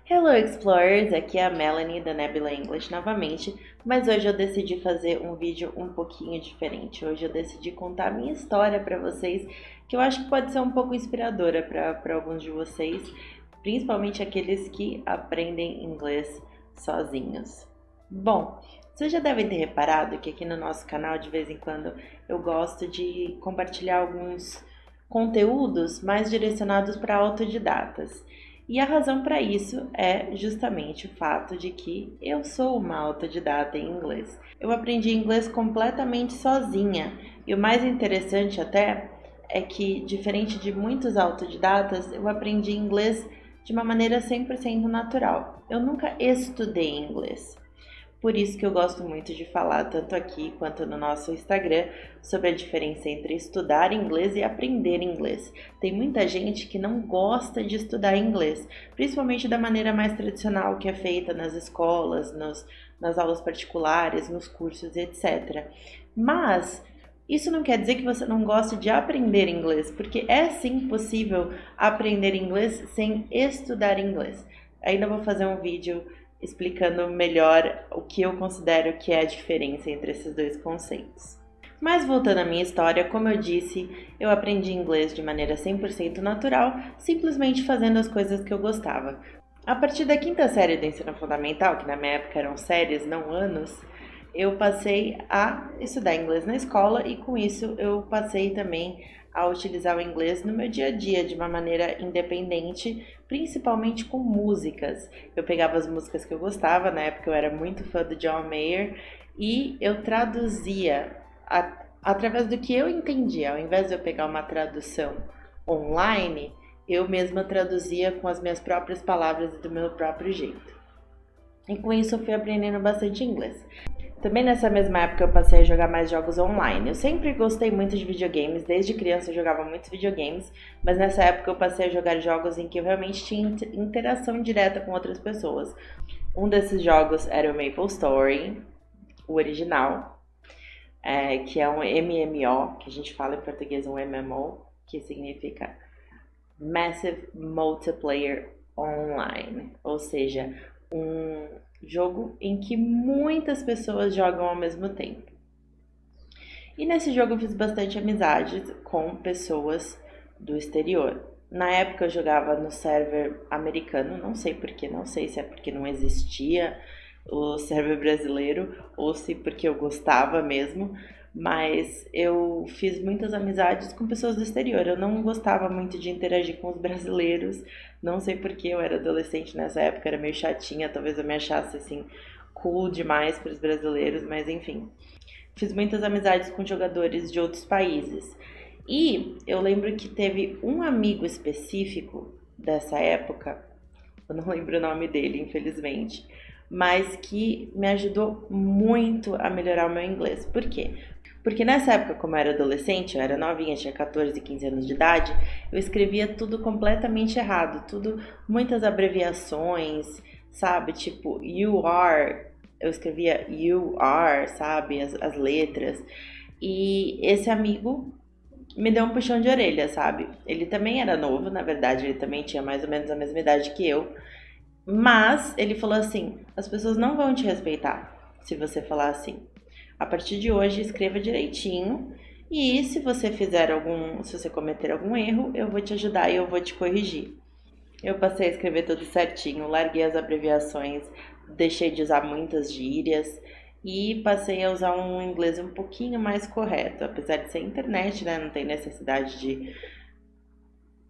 Hello Explorers, aqui é a Melanie da Nebula English novamente, mas hoje eu decidi fazer um vídeo um pouquinho diferente. Hoje eu decidi contar a minha história para vocês, que eu acho que pode ser um pouco inspiradora para alguns de vocês, principalmente aqueles que aprendem inglês sozinhos. Bom, vocês já devem ter reparado que aqui no nosso canal de vez em quando eu gosto de compartilhar alguns conteúdos mais direcionados para autodidatas. E a razão para isso é justamente o fato de que eu sou uma autodidata em inglês. Eu aprendi inglês completamente sozinha. E o mais interessante até é que, diferente de muitos autodidatas, eu aprendi inglês de uma maneira 100% natural. Eu nunca estudei inglês. Por isso que eu gosto muito de falar, tanto aqui quanto no nosso Instagram, sobre a diferença entre estudar inglês e aprender inglês. Tem muita gente que não gosta de estudar inglês, principalmente da maneira mais tradicional que é feita nas escolas, nas aulas particulares, nos cursos, etc. Mas isso não quer dizer que você não goste de aprender inglês, porque é sim possível aprender inglês sem estudar inglês. Ainda vou fazer um vídeo explicando melhor o que eu considero que é a diferença entre esses dois conceitos. Mas voltando à minha história, como eu disse, eu aprendi inglês de maneira 100% natural, simplesmente fazendo as coisas que eu gostava. A partir da quinta série do ensino fundamental, que na minha época eram séries, não anos, eu passei a estudar inglês na escola e com isso eu passei também a utilizar o inglês no meu dia a dia de uma maneira independente, principalmente com músicas. Eu pegava as músicas que eu gostava, na época eu era muito fã do John Mayer, e eu traduzia através do que eu entendia. Ao invés de eu pegar uma tradução online, eu mesma traduzia com as minhas próprias palavras e do meu próprio jeito. E com isso eu fui aprendendo bastante inglês. Também nessa mesma época eu passei a jogar mais jogos online. Eu sempre gostei muito de videogames, desde criança eu jogava muitos videogames, mas nessa época eu passei a jogar jogos em que eu realmente tinha interação direta com outras pessoas. Um desses jogos era o MapleStory, o original, que é um MMO, que a gente fala em português um MMO, que significa Massive Multiplayer Online, ou seja, um jogo em que muitas pessoas jogam ao mesmo tempo. E nesse jogo eu fiz bastante amizades com pessoas do exterior. Na época eu jogava no server americano, não sei porquê, não sei se é porque não existia o server brasileiro ou se porque eu gostava mesmo, mas eu fiz muitas amizades com pessoas do exterior. Eu não gostava muito de interagir com os brasileiros, não sei porque eu era adolescente nessa época, era meio chatinha, talvez eu me achasse assim cool demais para os brasileiros, mas enfim. Fiz muitas amizades com jogadores de outros países. E eu lembro que teve um amigo específico dessa época, eu não lembro o nome dele, infelizmente, mas que me ajudou muito a melhorar o meu inglês. Por quê? Porque nessa época, como eu era adolescente, eu era novinha, tinha 14, 15 anos de idade, eu escrevia tudo completamente errado, tudo, muitas abreviações, sabe? Tipo, you are, eu escrevia you are, sabe? As letras. E esse amigo me deu um puxão de orelha, sabe? Ele também era novo, na verdade, ele também tinha mais ou menos a mesma idade que eu. Mas ele falou assim: as pessoas não vão te respeitar se você falar assim. A partir de hoje, escreva direitinho e se você se você cometer algum erro, eu vou te ajudar e eu vou te corrigir. Eu passei a escrever tudo certinho, larguei as abreviações, deixei de usar muitas gírias e passei a usar um inglês um pouquinho mais correto, apesar de ser internet, né? Não tem necessidade de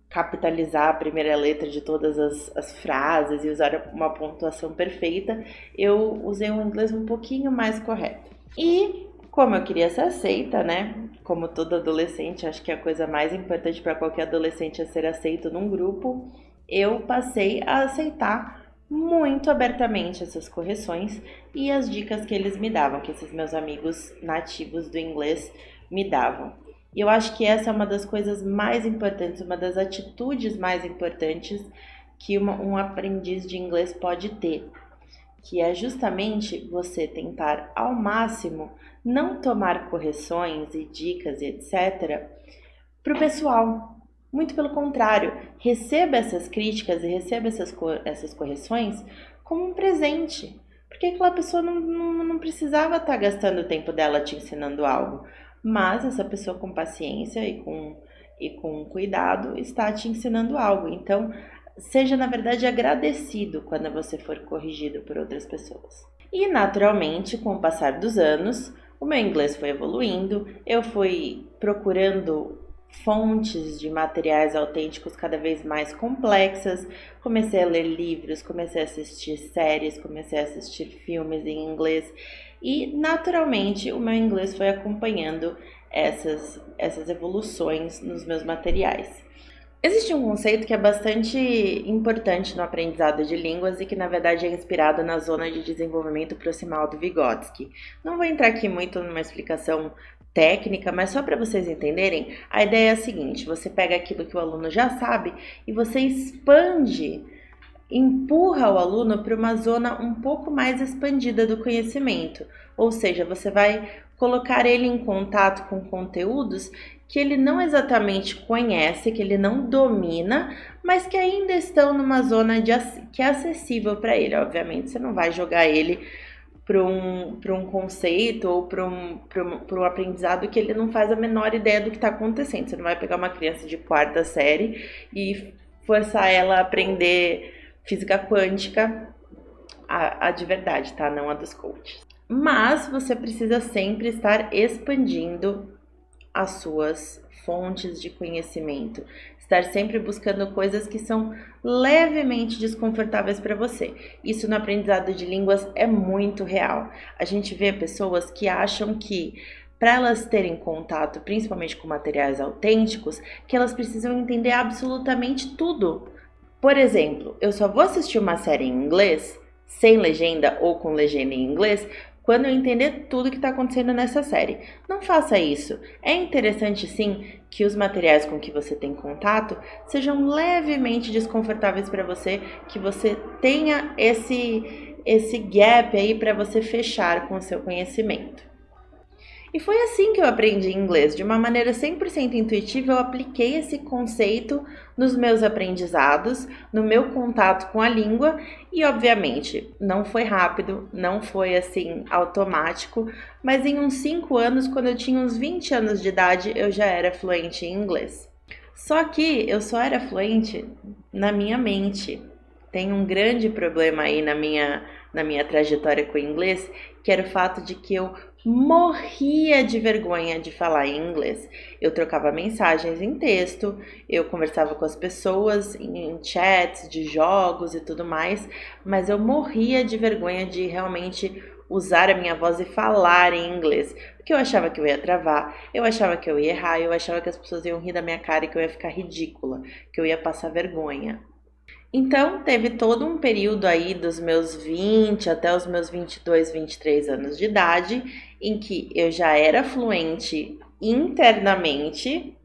capitalizar a primeira letra de todas as frases e usar uma pontuação perfeita, eu usei um inglês um pouquinho mais correto. E como eu queria ser aceita, né? Como todo adolescente, acho que a coisa mais importante para qualquer adolescente é ser aceito num grupo, eu passei a aceitar muito abertamente essas correções e as dicas que eles me davam, que esses meus amigos nativos do inglês me davam. E eu acho que essa é uma das coisas mais importantes, uma das atitudes mais importantes que um aprendiz de inglês pode ter, que é justamente você tentar ao máximo não tomar correções e dicas e etc. para o pessoal. Muito pelo contrário, receba essas críticas e receba essas correções como um presente. Porque aquela pessoa não precisava estar gastando o tempo dela te ensinando algo. Mas essa pessoa com paciência e com cuidado está te ensinando algo. Então, seja na verdade agradecido quando você for corrigido por outras pessoas. E naturalmente, com o passar dos anos, o meu inglês foi evoluindo, eu fui procurando fontes de materiais autênticos cada vez mais complexas, comecei a ler livros, comecei a assistir séries, comecei a assistir filmes em inglês e naturalmente o meu inglês foi acompanhando essas evoluções nos meus materiais. Existe um conceito que é bastante importante no aprendizado de línguas e que, na verdade, é inspirado na zona de desenvolvimento proximal do Vygotsky. Não vou entrar aqui muito numa explicação técnica, mas só para vocês entenderem, a ideia é a seguinte: você pega aquilo que o aluno já sabe e você expande, empurra o aluno para uma zona um pouco mais expandida do conhecimento, ou seja, você vai colocar ele em contato com conteúdos que ele não exatamente conhece, que ele não domina, mas que ainda estão numa zona que é acessível para ele. Obviamente, você não vai jogar ele para um conceito ou para um aprendizado que ele não faz a menor ideia do que está acontecendo. Você não vai pegar uma criança de 4ª série e forçar ela a aprender física quântica, a de verdade, tá? Não a dos coaches. Mas você precisa sempre estar expandindo as suas fontes de conhecimento, estar sempre buscando coisas que são levemente desconfortáveis para você. Isso no aprendizado de línguas é muito real. A gente vê pessoas que acham que para elas terem contato, principalmente com materiais autênticos, que elas precisam entender absolutamente tudo. Por exemplo, eu só vou assistir uma série em inglês, sem legenda ou com legenda em inglês, quando eu entender tudo que está acontecendo nessa série. Não faça isso. É interessante sim que os materiais com que você tem contato sejam levemente desconfortáveis para você, que você tenha esse gap aí para você fechar com o seu conhecimento. E foi assim que eu aprendi inglês, de uma maneira 100% intuitiva. Eu apliquei esse conceito nos meus aprendizados, no meu contato com a língua e, obviamente, não foi rápido, não foi assim automático, mas em uns 5 anos, quando eu tinha uns 20 anos de idade, eu já era fluente em inglês. Só que eu só era fluente na minha mente. Tem um grande problema aí na minha trajetória com o inglês, que era o fato de que eu morria de vergonha de falar em inglês. Eu trocava mensagens em texto, eu conversava com as pessoas em chats de jogos e tudo mais, mas eu morria de vergonha de realmente usar a minha voz e falar em inglês, porque eu achava que eu ia travar, eu achava que eu ia errar, eu achava que as pessoas iam rir da minha cara e que eu ia ficar ridícula, que eu ia passar vergonha. Então, teve todo um período aí dos meus 20 até os meus 22, 23 anos de idade, em que eu já era fluente internamente,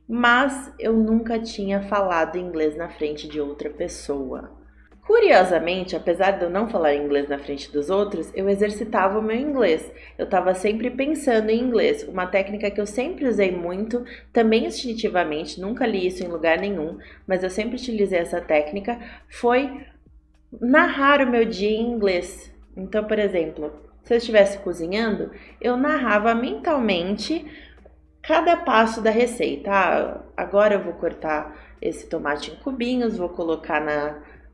mas eu nunca tinha falado inglês na frente de outra pessoa. Curiosamente, apesar de eu não falar inglês na frente dos outros, eu exercitava o meu inglês. Eu estava sempre pensando em inglês. Uma técnica que eu sempre usei muito, também instintivamente, nunca li isso em lugar nenhum, mas eu sempre utilizei essa técnica, foi narrar o meu dia em inglês. Então, por exemplo, se eu estivesse cozinhando, eu narrava mentalmente cada passo da receita. Agora eu vou cortar esse tomate em cubinhos, vou colocar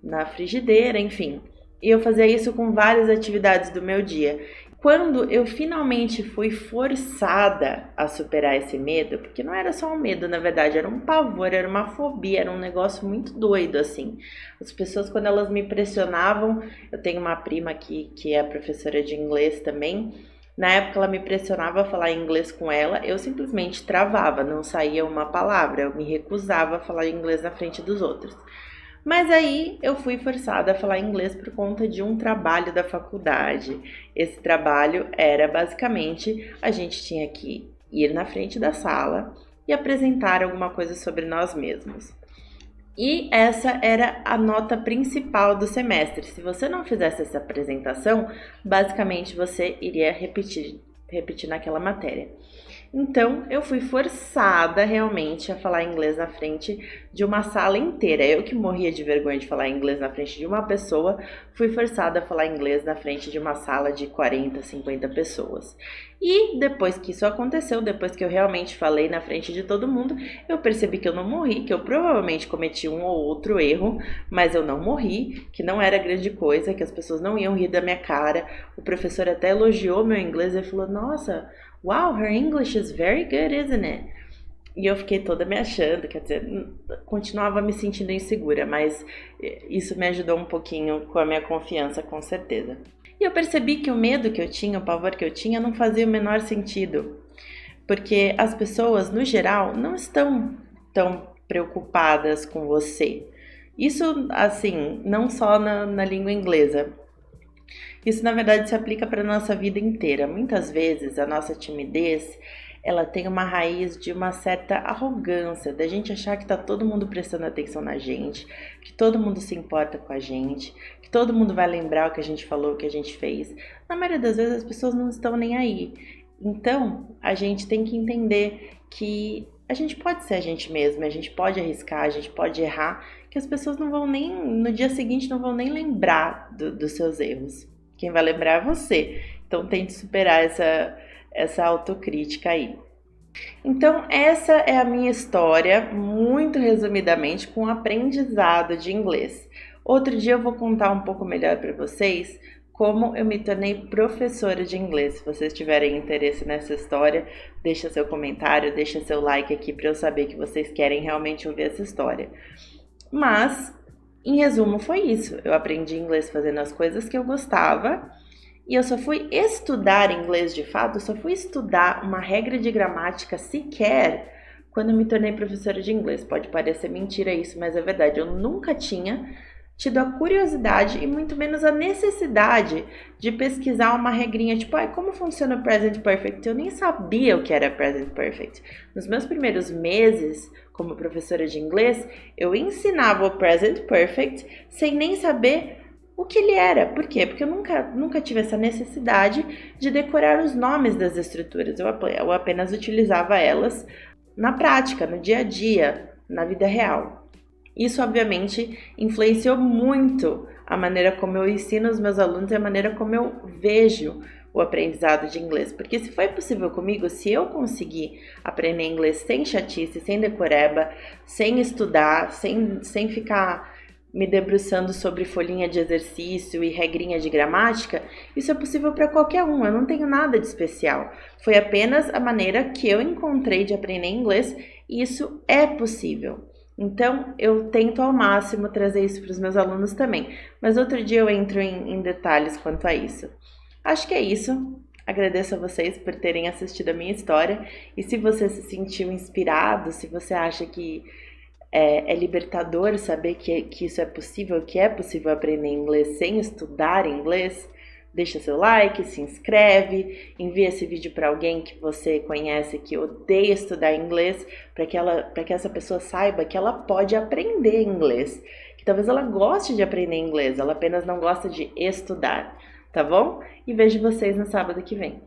na frigideira, enfim. E eu fazia isso com várias atividades do meu dia. Quando eu finalmente fui forçada a superar esse medo, porque não era só um medo, na verdade, era um pavor, era uma fobia, era um negócio muito doido, assim. As pessoas, quando elas me pressionavam, eu tenho uma prima que é professora de inglês também, na época ela me pressionava a falar inglês com ela, eu simplesmente travava, não saía uma palavra, eu me recusava a falar inglês na frente dos outros. Mas aí eu fui forçada a falar inglês por conta de um trabalho da faculdade. Esse trabalho era basicamente, a gente tinha que ir na frente da sala e apresentar alguma coisa sobre nós mesmos. E essa era a nota principal do semestre. Se você não fizesse essa apresentação, basicamente você iria repetir naquela matéria. Então, eu fui forçada realmente a falar inglês na frente de uma sala inteira. Eu que morria de vergonha de falar inglês na frente de uma pessoa, fui forçada a falar inglês na frente de uma sala de 40, 50 pessoas. E depois que isso aconteceu, depois que eu realmente falei na frente de todo mundo, eu percebi que eu não morri, que eu provavelmente cometi um ou outro erro, mas eu não morri, que não era grande coisa, que as pessoas não iam rir da minha cara. O professor até elogiou meu inglês e falou: "Nossa, wow, her English is very good, isn't it?" E eu fiquei toda me achando, quer dizer, continuava me sentindo insegura, mas isso me ajudou um pouquinho com a minha confiança, com certeza. E eu percebi que o medo que eu tinha, o pavor que eu tinha, não fazia o menor sentido, porque as pessoas, no geral, não estão tão preocupadas com você. Isso, assim, não só na língua inglesa. Isso, na verdade, se aplica para a nossa vida inteira. Muitas vezes, a nossa timidez, ela tem uma raiz de uma certa arrogância, da gente achar que tá todo mundo prestando atenção na gente, que todo mundo se importa com a gente, que todo mundo vai lembrar o que a gente falou, o que a gente fez. Na maioria das vezes, as pessoas não estão nem aí. Então, a gente tem que entender que a gente pode ser a gente mesma, a gente pode arriscar, a gente pode errar, que as pessoas não vão nem, no dia seguinte, não vão nem lembrar dos seus erros. Quem vai lembrar é você. Então, tente superar essa autocrítica aí. Então, essa é a minha história, muito resumidamente, com o aprendizado de inglês. Outro dia eu vou contar um pouco melhor para vocês como eu me tornei professora de inglês. Se vocês tiverem interesse nessa história, deixa seu comentário, deixa seu like aqui para eu saber que vocês querem realmente ouvir essa história. Mas, em resumo, foi isso. Eu aprendi inglês fazendo as coisas que eu gostava. E eu só fui estudar inglês de fato, só fui estudar uma regra de gramática sequer quando eu me tornei professora de inglês. Pode parecer mentira isso, mas é verdade. Eu nunca tinha tido a curiosidade e muito menos a necessidade de pesquisar uma regrinha, tipo, como funciona o present perfect? Eu nem sabia o que era present perfect. Nos meus primeiros meses como professora de inglês, eu ensinava o present perfect sem nem saber o que ele era. Por quê? Porque eu nunca tive essa necessidade de decorar os nomes das estruturas. Eu apenas utilizava elas na prática, no dia a dia, na vida real. Isso, obviamente, influenciou muito a maneira como eu ensino os meus alunos e a maneira como eu vejo o aprendizado de inglês. Porque se foi possível comigo, se eu conseguir aprender inglês sem chatice, sem decoreba, sem estudar, sem ficar me debruçando sobre folhinha de exercício e regrinha de gramática, isso é possível para qualquer um, eu não tenho nada de especial. Foi apenas a maneira que eu encontrei de aprender inglês e isso é possível. Então, eu tento ao máximo trazer isso para os meus alunos também, mas outro dia eu entro em detalhes quanto a isso. Acho que é isso. Agradeço a vocês por terem assistido a minha história e se você se sentiu inspirado, se você acha que é libertador saber que isso é possível, que é possível aprender inglês sem estudar inglês, deixa seu like, se inscreve, envia esse vídeo para alguém que você conhece que odeia estudar inglês, para que essa pessoa saiba que ela pode aprender inglês, que talvez ela goste de aprender inglês, ela apenas não gosta de estudar, tá bom? E vejo vocês no sábado que vem.